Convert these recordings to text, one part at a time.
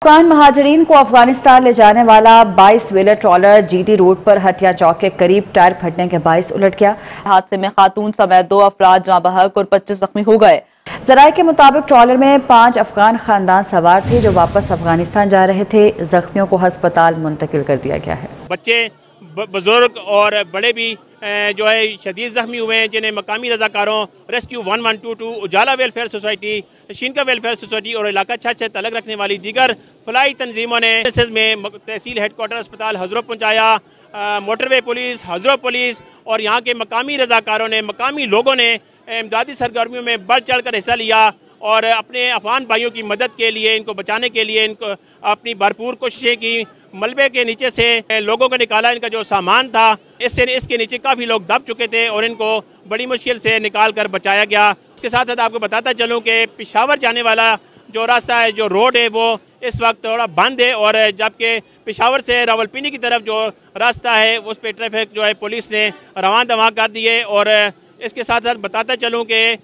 अफगान महाजरीन को अफगानिस्तान ले जाने वाला 22 व्हीलर ट्रॉलर जीटी रोड पर हटिया चौक के करीब टायर फटने के बायस उलट गया। हादसे में खातून समेत 2 अफराद जाँ बहक और 25 जख्मी हो गए। जराये के मुताबिक ट्रॉलर में 5 अफगान खानदान सवार थे जो वापस अफगानिस्तान जा रहे थे। जख्मियों को अस्पताल मुंतकिल कर दिया गया है। बच्चे, बुजुर्ग और बड़े भी जो है शदीद जख्मी हुए हैं, जिन्हें मकामी रजाकारों रेस्क्यू 1122, उजाला वेलफेयर सोसाइटी, शीनका वेलफेयर सोसाइटी और इलाका 6 से तलक रखने वाली दीगर फलाई तंजीमों ने में तहसील हेडक्वार्टर अस्पताल हजरो पहुँचाया। मोटरवे पुलिस, हजरो पुलिस और यहाँ के मकामी रजाकारों ने, मकामी लोगों ने इमदादी सरगर्मियों में बढ़ चढ़ कर हिस्सा लिया और अपने अफगान भाइयों की मदद के लिए, इनको बचाने के लिए इनको अपनी भरपूर कोशिशें की। मलबे के नीचे से लोगों को निकाला, इनका जो सामान था इसके नीचे काफ़ी लोग दब चुके थे और इनको बड़ी मुश्किल से निकाल कर बचाया गया। इसके साथ साथ आपको बताता चलूँ कि पेशावर जाने वाला जो रास्ता है, जो रोड है, वो इस वक्त थोड़ा बंद है और जबकि पेशावर से रावलपिंडी की तरफ जो रास्ता है उस पर ट्रैफिक जो है पुलिस ने रवां दवा कर दिए। और इसके साथ साथ बताता चलूँ कि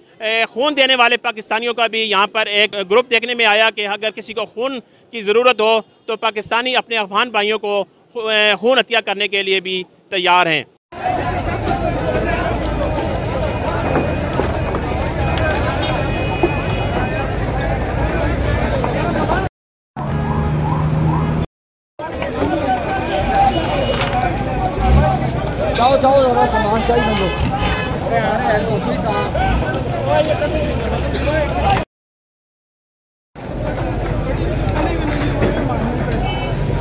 खून देने वाले पाकिस्तानियों का भी यहाँ पर एक ग्रुप देखने में आया कि अगर किसी को खून की ज़रूरत हो तो पाकिस्तानी अपने अफगान भाइयों को खून हत्या करने के लिए भी तैयार हैं। जाओ जाओ जरा सामान चाहिए लोग।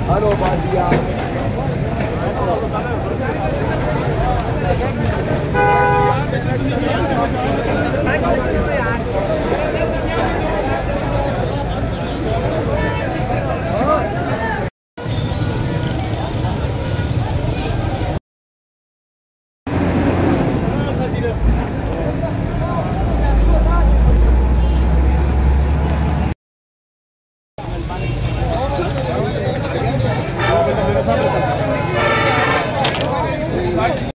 हेलो बाजिया।